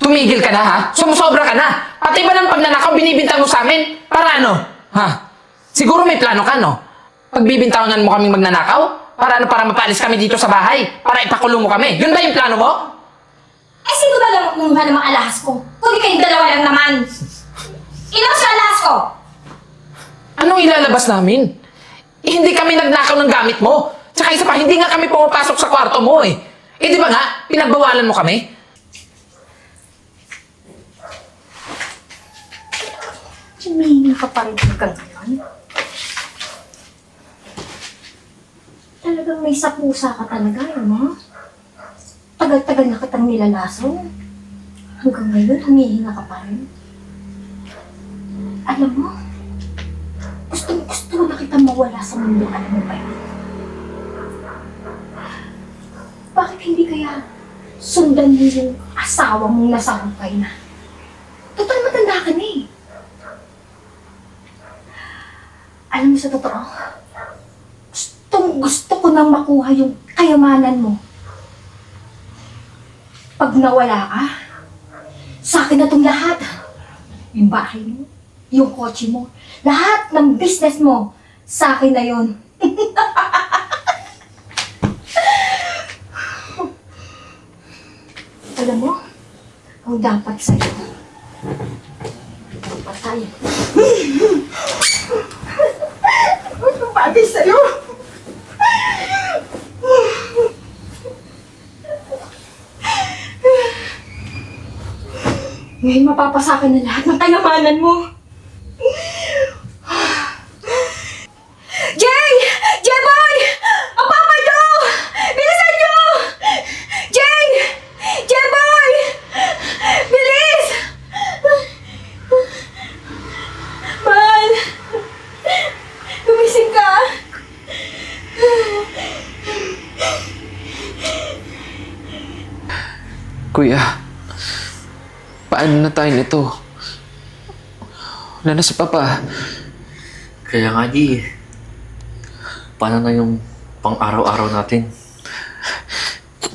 Tumigil ka na, ha? Sumusobra ka na. Pati ba ng pagnanakaw binibintang mo sa amin? Para ano? Ha? Siguro may plano ka, no? Pagbibintangan mo kaming magnanakaw? Para ano? Para mapalis kami dito sa bahay? Para ipakulong mo kami? Yun ba yung plano mo? Eh, sino ba lang kumuha ng mga alahas ko? Kundi kayong dalawa lang naman. Ilabas yung alahas ko! Anong ilalabas namin? Eh, hindi kami nagnakaw ng gamit mo. Tsaka isa pa, hindi nga kami pumapasok sa kwarto mo eh. Eh di ba nga, pinagbawalan mo kami? Humihingi ka pa rin hanggang ngayon. Talagang may sapusa ka talaga, no? Tagal-tagal na kitang nilalaso. Hanggang ngayon, humihinga ka pa rin. Alam mo, gustong-gusto na kitang mawala sa mundo. Alam mo ba yun? Bakit hindi kaya sundan mo yung asawa mong nasa hukay na? Total matanda ka na eh. Alam mo sa totoo, gusto ko nang makuha yung kayamanan mo. Pag nawala ka, sa akin na itong lahat. Yung bahay mo, yung kotse mo, lahat ng business mo, sa akin na yun. Alam mo, ang dapat sa'yo, dapat tayo. Ang bagay sa'yo. Ngayon mapapasakin na lahat ng kayamanan mo. Jay! Jayboy! Ang papa nyo! Bilisan nyo! Jay! Jayboy! Bilis! Mahal! Gumising ka! Kuya, paano na tayo nito? Wala na si Papa. Kaya nga, G. Paano na yung pang-araw-araw natin?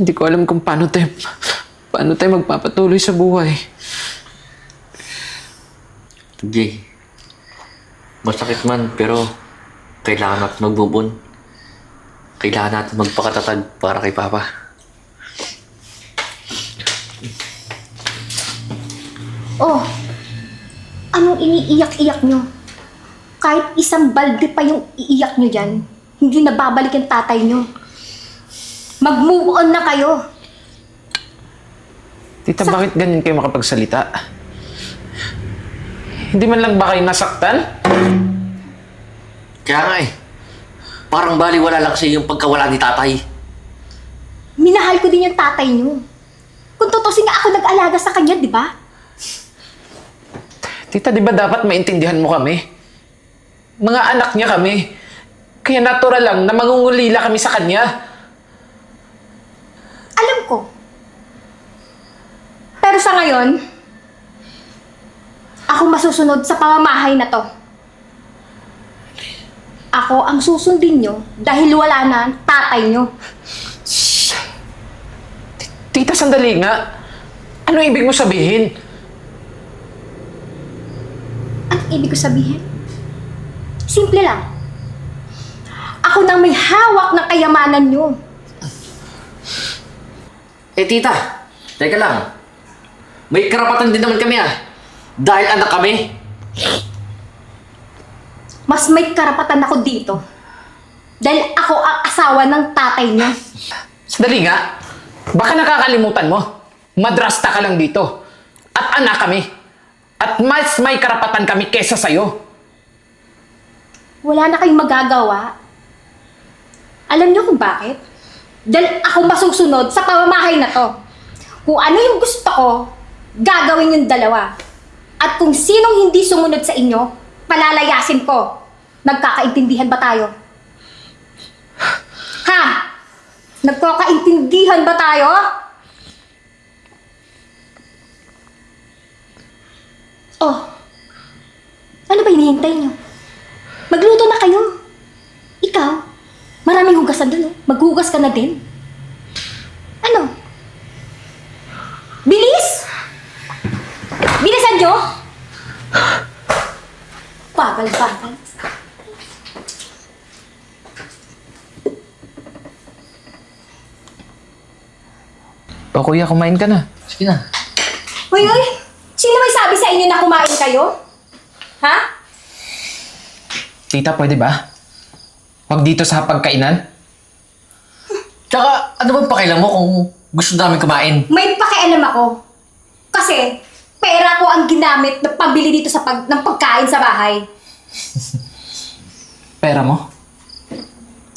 Hindi ko alam kung paano tayo magpapatuloy sa buhay. G. Masakit man, pero kailangan natin mag-move on. Kailangan natin magpakatatag para kay Papa. Oh, anong iniiyak-iyak nyo? Kahit isang balde pa yung iiyak nyo dyan, hindi na babalik ang tatay nyo. Mag-move on na kayo. Tita, bakit ganyan kayo makapagsalita? Hindi man lang ba kayo nasaktan? Kaya nga eh. Parang baliwala lang kasi yung pagkawala ni tatay. Minahal ko din yung tatay nyo. Kung tutusin nga ako nag-alaga sa kanya, di ba? Tita, di ba dapat maintindihan mo kami? Mga anak niya kami. Kaya natural lang na mangungulila kami sa kanya. Alam ko. Pero sa ngayon, ako masusunod sa pamamahay na to. Ako ang susundin nyo dahil wala na ang tatay nyo. Tita, sandali nga. Ano ibig mo sabihin? Anong ibig ko sabihin? Simple lang. Ako nang may hawak ng kayamanan nyo. Eh, tita. Teka lang. May karapatan din naman kami ah. Dahil anak kami. Mas may karapatan ako dito. Dahil ako ang asawa ng tatay nyo. Sandali nga. Baka nakakalimutan mo. Madrasta ka lang dito. At anak kami. At mas may karapatan kami kesa sa'yo. Wala na kayong magagawa. Alam niyo kung bakit? Dahil ako masusunod sa pamamahay na to. Kung ano yung gusto ko, gagawin yung dalawa. At kung sinong hindi sumunod sa inyo, palalayasin ko. Nagkakaintindihan ba tayo? Ha? Nagkakaintindihan ba tayo? Oh, ano ba hinihintay niyo? Magluto na kayo. Ikaw, maraming hugasan doon, oh. Maghugas ka na din. Ano? Bilis! Bagal-bagal. O kuya, kumain ka na. Sige na. Hoy, hoy! Sino may sabi sa inyo na kumain kayo? Ha? Tita, pwede ba? Huwag dito sa pagkainan. Tsaka, ano bang pakialam mo kung gusto namin kumain? May pakialam ako. Kasi, pera ko ang ginamit na pambili dito ng pagkain sa bahay. Pera mo?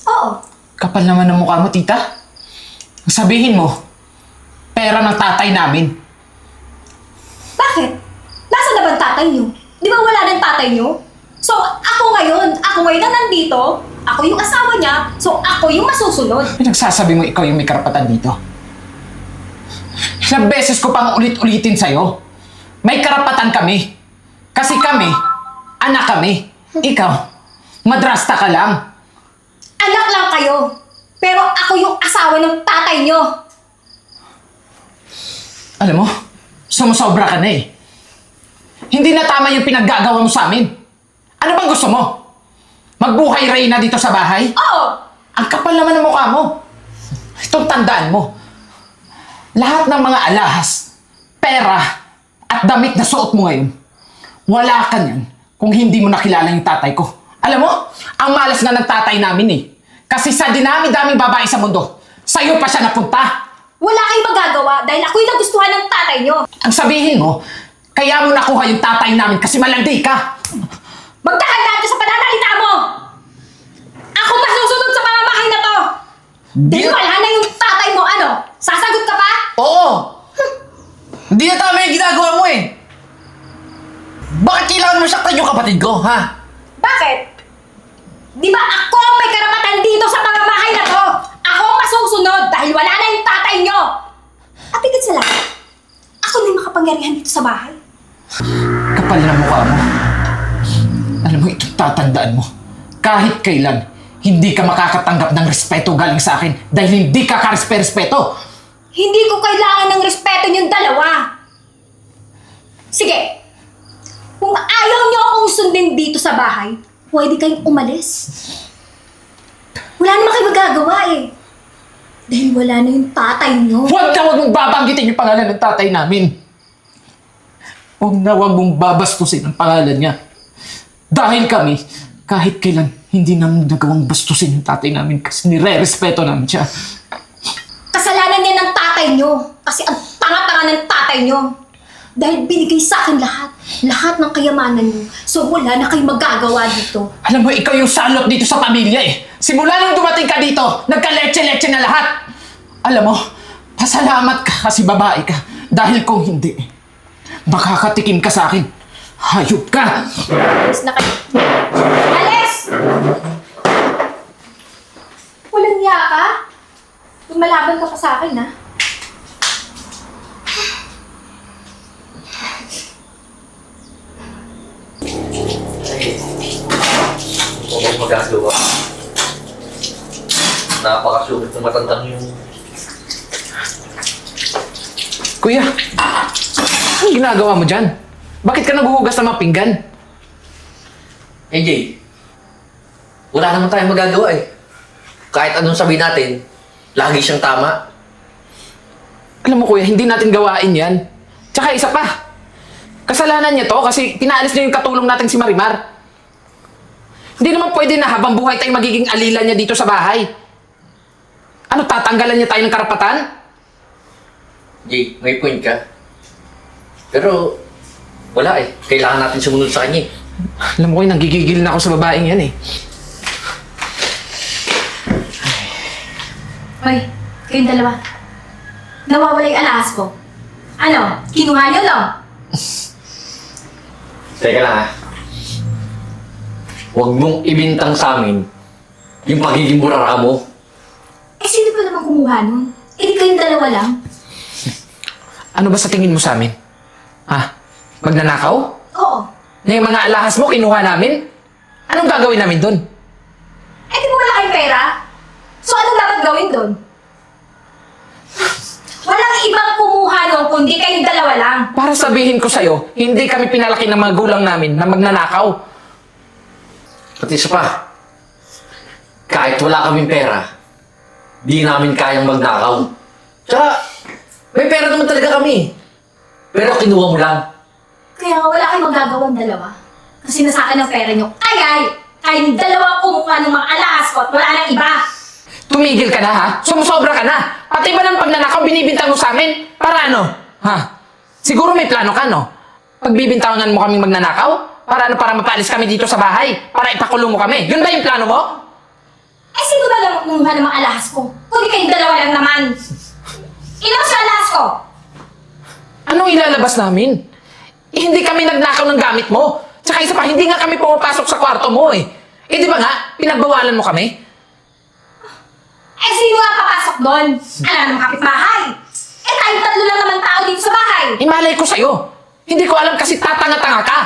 Oo. Kapal naman ng mukha mo, tita. Sabihin mo, pera ng tatay namin. Bakit? Nasaan na ba ang tatay niyo? Di ba wala ng tatay niyo? So, ako ngayon na nandito, ako yung asawa niya, so ako yung masusunod. Pinagsasabi mo ikaw yung may karapatan dito. Ilang beses ko pang ulit-ulitin sa'yo. May karapatan kami. Kasi kami, anak kami. Ikaw, madrasta ka lang. Anak lang kayo, pero ako yung asawa ng tatay niyo. Alam mo, sumusobra ka na eh. Hindi na tama yung pinaggagawa mo sa amin. Ano bang gusto mo? Magbuhay Reyna dito sa bahay? Oo! Ang kapal naman ng mukha mo. Itong tandaan mo. Lahat ng mga alahas, pera, at damit na suot mo ngayon, wala ka niyan kung hindi mo nakilala yung tatay ko. Alam mo, ang malas nga ng tatay namin eh. Kasi sa dinami-daming babae sa mundo, sa'yo pa siya napunta. Wala kayong magagawa dahil ako yung nagustuhan ng tatay niyo. Ang sabihin mo, kaya mo nakuha yung tatay namin kasi malandi ka. Magdahan ka sa pananalita mo! Ako masusunod sa pamamahay na to! Dahil wala na yung tatay mo, ano? Sasagot ka pa? Oo! Hindi na tama yung ginagawa mo eh! Bakit kailangan mo saktan yung kapatid ko, ha? Bakit? Di ba ako ang may karapatan dito sa pamamahay na to? Ako ang masusunod dahil wala na yung tatay nyo! At higit sa lahat, ako na yung makapangyarihan dito sa bahay. Kapal na mukha mo. Alam mo, ito tatandaan mo. Kahit kailan, hindi ka makakatanggap ng respeto galing sa akin dahil hindi ka karespeto. Hindi ko kailangan ng respeto niyong dalawa. Sige, kung ayaw niyo akong sundin dito sa bahay, pwede kayong umalis. Wala naman kayo magagawa eh. Dahil wala na yung tatay niyo. Huwag mong babanggitin yung pangalan ng tatay namin. Huwag mong babastusin ang pangalan niya. Dahil kami, kahit kailan, hindi namin nagawang bastusin yung tatay namin kasi nire-respeto namin siya. Kasalanan niya ng tatay niyo. Kasi ang tanga-tanga ng tatay niyo. Dahil binigay sa akin lahat. Lahat ng kayamanan niyo. So wala na kayong magagawa dito. Alam mo, ikaw yung salot dito sa pamilya eh. Simula nung dumating ka dito, nagka-leche-leche na lahat. Alam mo, pasalamat ka kasi babae ka. Dahil kung hindi, makakatikim ka sa akin. Hayop ka! Alis na kayo. Alis! Walang niya ka? Lumalaban ka pa sa akin, ha? Huwag magagawa. Napakasungit ng matandang yung... Kuya, anong ginagawa mo dyan? Bakit ka naghuhugas ng mga pinggan? AJ, wala naman tayong magagawa eh. Kahit anong sabihin natin, lagi siyang tama. Alam mo kuya, hindi natin gawain yan. Tsaka isa pa, kasalanan niya to kasi pinaalis niya yung katulong natin si Marimar. Hindi naman pwede na habang buhay tayong magiging alila niya dito sa bahay. Ano, tatanggalan niya tayo ng karapatan? Jay, may point ka. Pero, wala eh. Kailangan natin sumunod sa kanya eh. Alam mo kuya, nanggigigil na ako sa babaeng yan eh. Hoy, kayong dalawa. Nawawala yung alahas ko. Ano? Kinuha niyo, no? Teka lang ah. Huwag mong ibintang sa amin yung pagiging burara mo. Eh, sino pa naman kumuha nun? Eh, di kayong dalawa lang. Ano ba sa tingin mo sa amin? Ha? Magnanakaw? Oo. Na yung mga alahas mo, kinuha namin? Anong gagawin namin doon? Eh, di ba wala kayong pera? So, anong dapat gawin doon? Walang ibang kumuha nun, kundi kayong dalawa lang. Para sabihin ko sa'yo, hindi kami pinalaki ng mga gulang namin na magnanakaw. At isa pa, kahit wala kaming pera, di namin kayang magnakaw. Tsaka, may pera naman talaga kami. Pero kinuha mo lang. Kaya nga wala kayong magagawang dalawa. Kasi nasa akin ang pera nyo. Kayong dalawa kumuha ng mga alahas ko at wala nang iba. Tumigil ka na ha? Sumusobra ka na. Pati ba ng pagnanakaw binibintang mo sa amin? Para ano? Ha? Siguro may plano ka, no? Pagbibintangan mo kaming magnanakaw? Para ano? Para mapaalis kami dito sa bahay? Para ipakulong mo kami? Yun ba yung plano mo? Eh, sino ba lang kumuha ng mga alahas ko? Kundi kayong dalawa lang naman. Ilang sa alahas ko? Anong ilalabas namin? Eh, hindi kami nagnakaw ng gamit mo. Tsaka isa pa, hindi nga kami pumapasok sa kwarto mo eh. Eh di ba nga, pinagbawalan mo kami? Eh, sino nga papasok doon? Alam naman kapitbahay. Eh, tayong tatlo lang naman tao dito sa bahay. Eh malay ko sa'yo. Hindi ko alam kasi tatanga-tanga ka.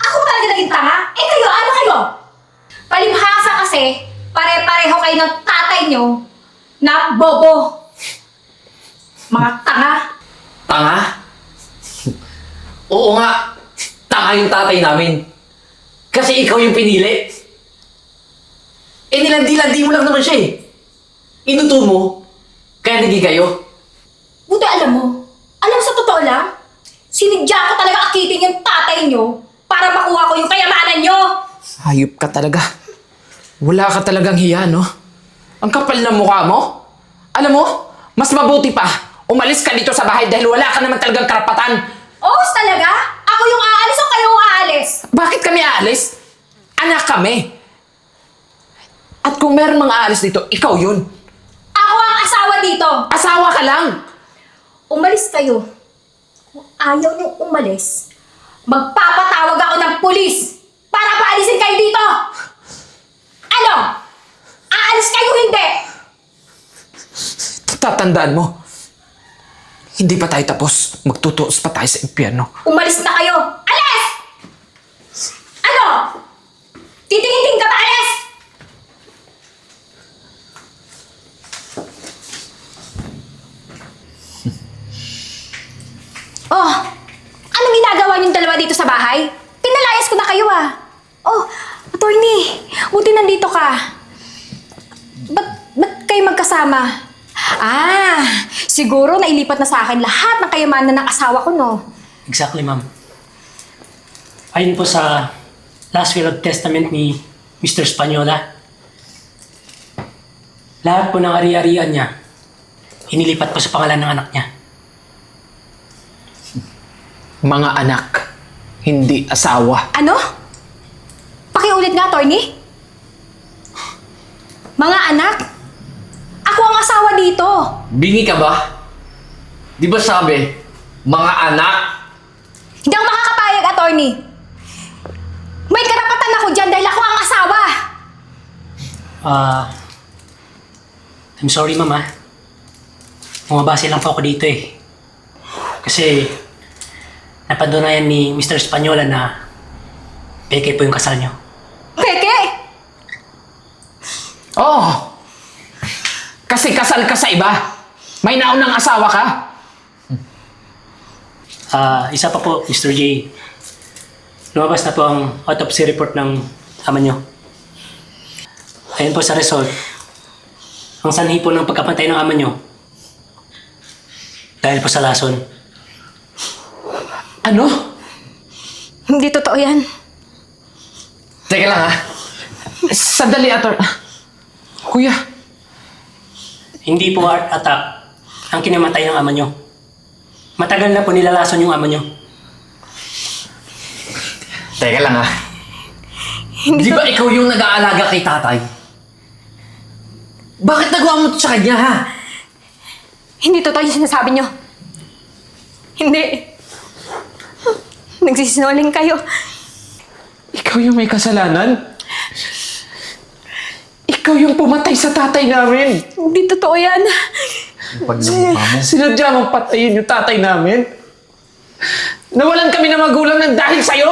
Ako ba talaga naging tanga? Eh, kayo, ano kayo? Palibhasa kasi, pare-pareho kayo ng tatay nyo na bobo. Mga tanga. Tanga? Oo nga, tanga yung tatay namin. Kasi ikaw yung pinili. Eh nilandi-landi mo lang naman siya eh. Inuto mo, kaya naging kayo. Buti alam mo sa totoo lang, sinidya ko talaga akitin yung tatay nyo para makuha ko yung kayamanan nyo. Hayop ka talaga. Wala ka talagang hiya, no? Ang kapal ng mukha mo. Alam mo, mas mabuti pa, umalis ka dito sa bahay dahil wala ka naman talagang karapatan. Oo, talaga? Ako yung aalis o kayo ang aalis? Bakit kami aalis? Anak kami. At kung meron mga aalis dito, ikaw yun. Ako ang asawa dito. Asawa ka lang. Umalis kayo. Kung ayaw nyo umalis, magpapatawag ako ng pulis para paalisin kayo dito. Ano? Aalis kayo hindi? Tatandaan mo, hindi pa tayo tapos. Magtutuos pa tayo sa impyerno. Umalis na kayo. Alis! Ano? Titingin-tingin ka ba? Alis! Oh, anong ginagawa niyong dalawa dito sa bahay? Pinalayas ko na kayo ah. Oh, attorney, buti nandito ka. Ba't kayo magkasama? Ah, siguro nailipat na sa akin lahat ng kayamanan ng asawa ko, no? Exactly, ma'am. Ayon po sa last will of testament ni Mr. Spanyola, lahat po ng ari-arian niya, inilipat po sa pangalan ng anak niya. Mga anak, hindi asawa. Ano? Pakiulit nga, attorney. Mga anak? Ako ang asawa dito. Bingi ka ba? Di ba sabi, mga anak? Hindi ako makakapayag, attorney. May karapatan ako dyan dahil ako ang asawa. I'm sorry, ma'am, ah. Bumabase lang po ako dito eh. Kasi napatunayan ni Mr. Spanyola na peke po yung kasal niyo. Peke! Oh! Kasi kasal ka sa iba. May naunang asawa ka. Isa pa po, Mr. J. Lumabas na po ang autopsy report ng ama niyo. Ayon po sa result, ang sanhi po ng pagkapatay ng ama niyo dahil po sa lason. Ano? Hindi totoo yan. Teka lang ha. Sandali, Ator. Kuya, Hindi po heart attack ang kinamatay ng ama niyo. Matagal na po nilalason yung ama niyo. Teka lang ha. Di ba ikaw yung nag-aalaga kay tatay? Bakit nagawa mo to sa kanya ha? Hindi totoo yung sinasabi nyo. Hindi. Nagsisinungaling kayo. ikaw yung may kasalanan? Ikaw yung pumatay sa tatay namin. Hindi totoo yan. Sinadya mong patayin yung tatay namin. Nawalan kami ng magulang ng dahil sa'yo.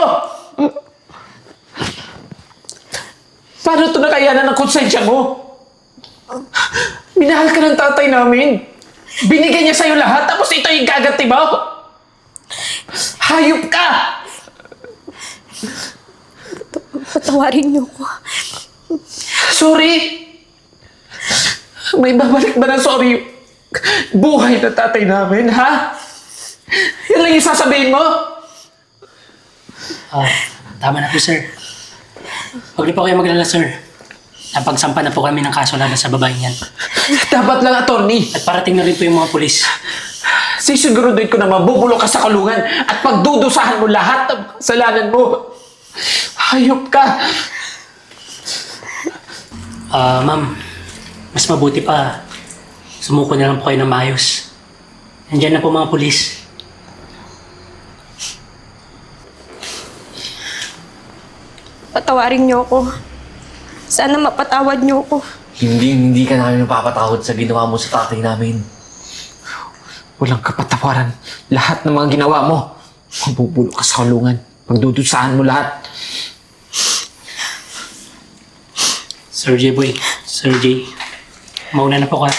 Paano ito nakayanan ng konsensya mo? Minahal ka ng tatay namin. Binigay niya sa'yo lahat, tapos ito yung gaganti mo? Hayop ka! Patawarin niyo ko. Sorry! May babalik ba ng sorry yung buhay na tatay namin, ha? Yan lang yung sasabihin mo? Tama na po, sir. Huwag niyo po kayo maglala, sir. Napagsampa na po kami ng kaso laban sa babaeng yan. Dapat lang, attorney. At parating na rin po yung mga pulis. Sisiguruduhin ko na mabubulok ka sa kulungan at pagdudusahan mo lahat ng kasalanan mo. Hayop ka! Ma'am, mas mabuti pa. Sumuko na lang po kayo ng maayos. Nandiyan na po mga pulis. Patawarin niyo ako. Sana mapatawad niyo ako. Hindi ka namin mapapatawad sa ginawa mo sa tatay namin. Walang kapatawaran. Lahat ng mga ginawa mo, mabubulok ka sa kulungan. Pagdudusahan mo lahat. Sir J. Boy, Sir J. Mauna na po ka.